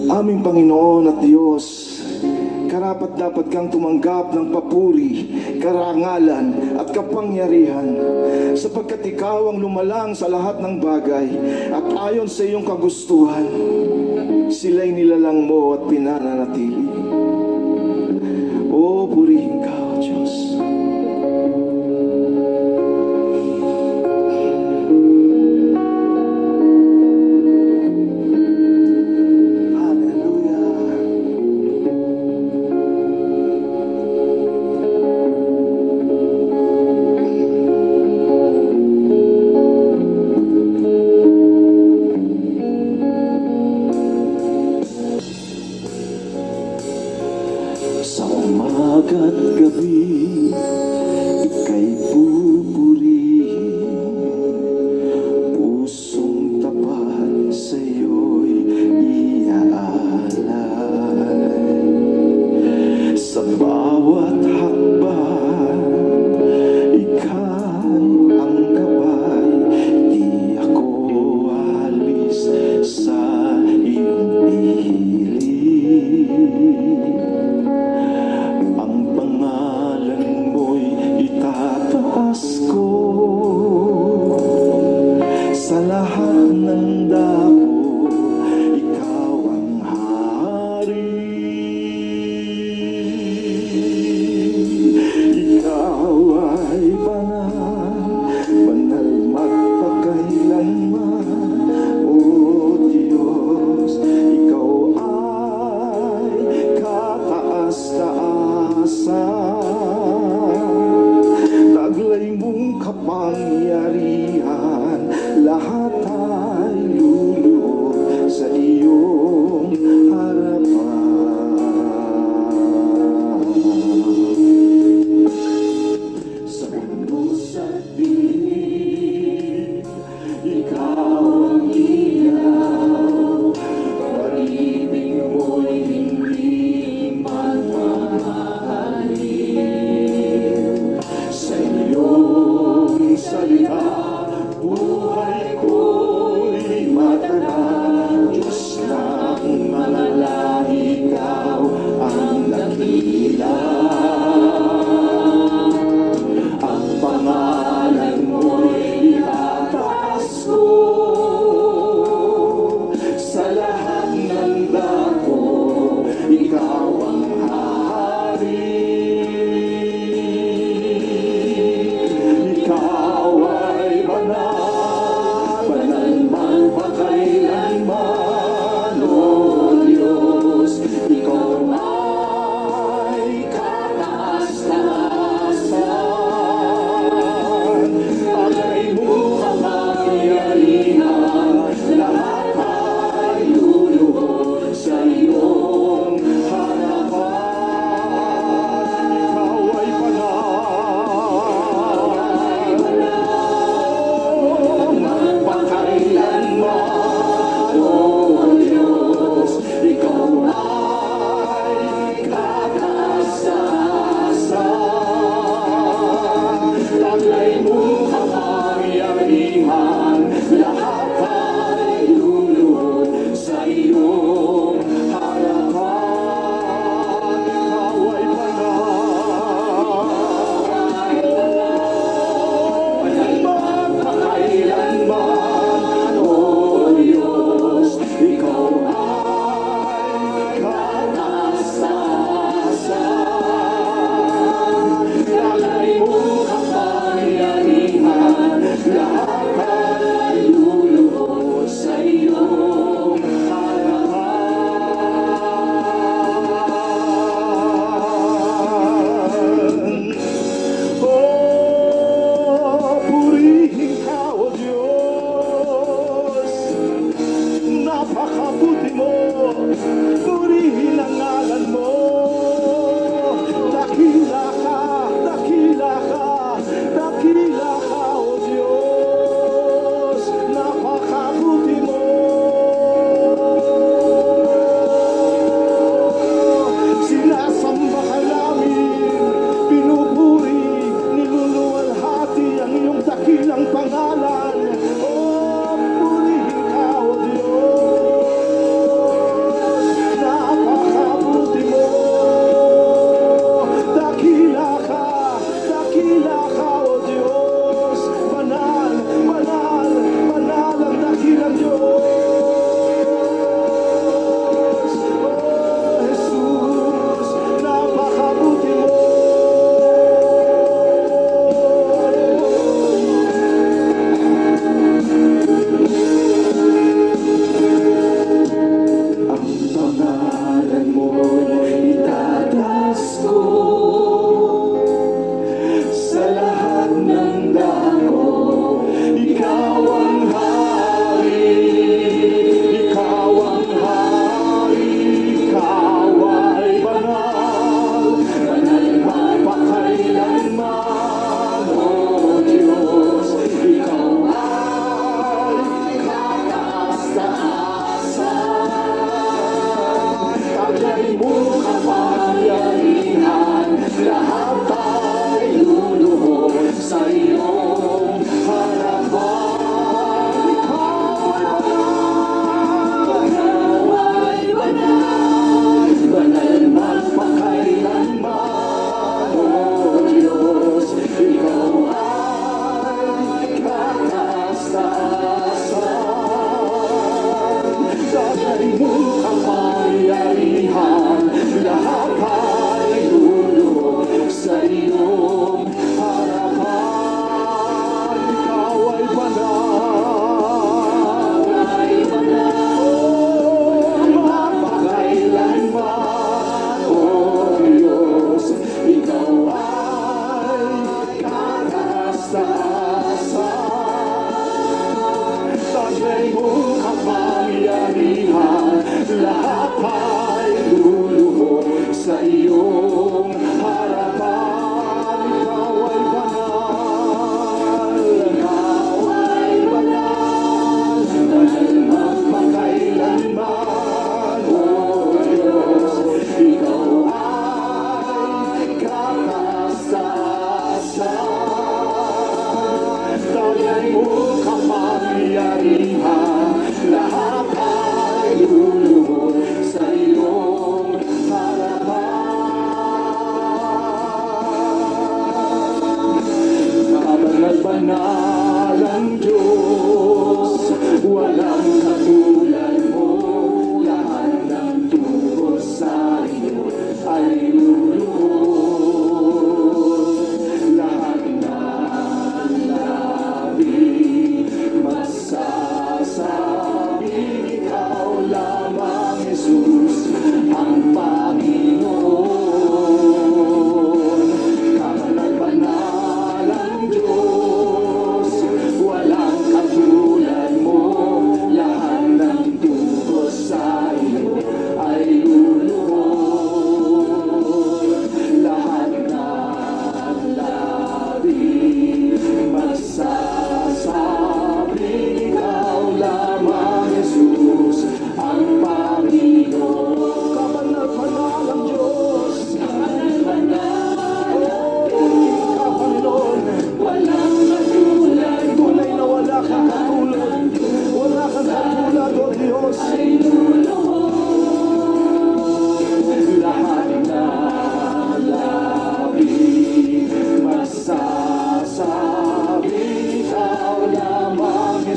Aming Panginoon at Diyos, karapat-dapat kang tumanggap ng papuri, karangalan at kapangyarihan, sapagkat ikaw ang lumalang sa lahat ng bagay at ayon sa iyong kagustuhan, sila'y nilalang mo at pinananatili. O purihin ka, O Diyos. Sa umaga't gabi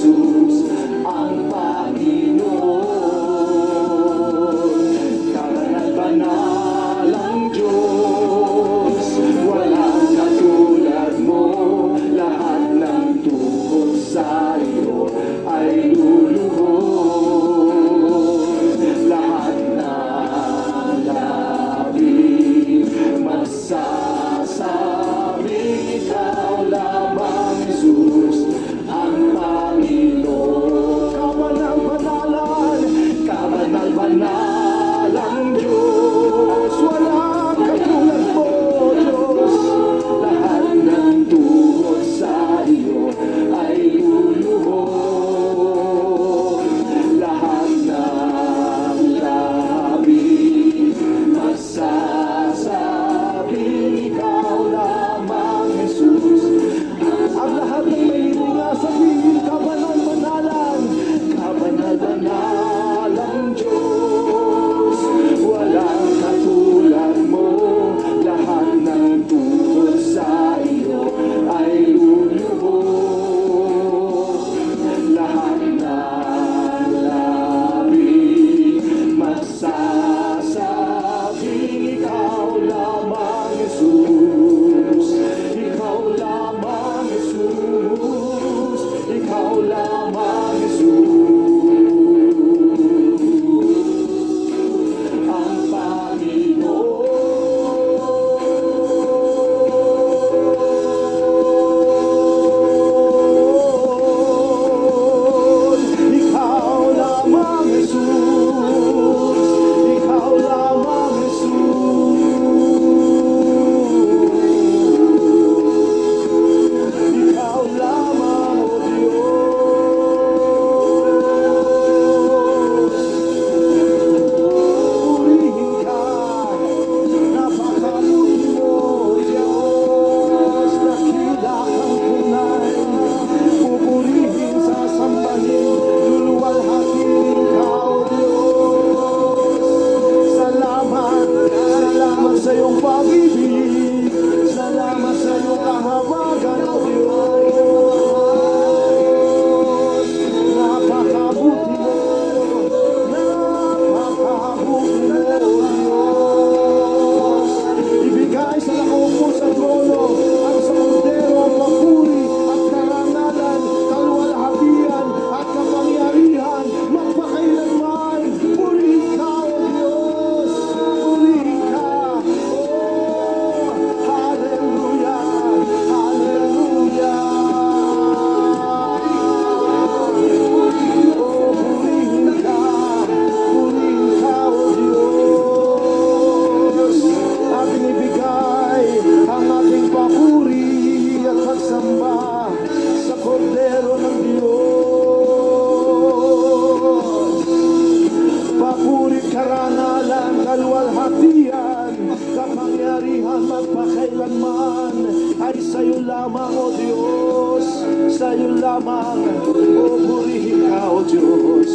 Jesus ang Panginoon. Kabanal-banal ang Diyos, walang katulad mo. Lahat ng tukod sa iyo ay luluhod. Lahat ng labi magsasabing ikaw lamang, Jesus ang Panginoon. Kabanal-banalan, kabanal-banal ang Diyos, walang katulad mo, Diyos. Lahat ng tuhod sa iyo ay luluhod. Lahat ng labi magsasabing ikaw lamang, Jesus. Ang lahat ng may hininga sabihin, kabanal-banalan, kabanal-banal ang Diyos, walang katulad mo. Lahat ng tuhod sa iyo ay luluhod. Lahat ng labi magsasabing ikaw lamang, Jesus. Ikaw lamang, Jesus. Ikaw lamang, Jesus ang Panginoon. Ikaw lamang, Jesus. Ikaw lamang, Jesus. Ikaw lamang, O Diyos. Purihin ka, napakabuti mo, Diyos. Dakila kang tunay, pupurihin, sasambahin, luluwalhatin ka, O Diyos. Salamat, salamat sa iyong pag-ibig, salamat sa iyong kahawagan, O Diyos. Napakabuti mo, napakabuti mo, O Diyos. Ibigay sa nakaupo sa trono at sa kordero ang papuri at karangalan, kaluwalhatian at kapangyarihan magpakailanman. Purihin ka, O Diyos. Purihin ka. Oh, hallelujah. Hallelujah. Oh, purihin ka. Purihin ka, O Diyos. Ating ibigay ang ating papuri at pagsamba sa kordero ng Diyos. Papuri, karangalan, kaluwalhatian, kapangyarihan magpakailanman ay sa'yo lamang, O Diyos. Sa'yo lamang, o purihin ka, O Diyos.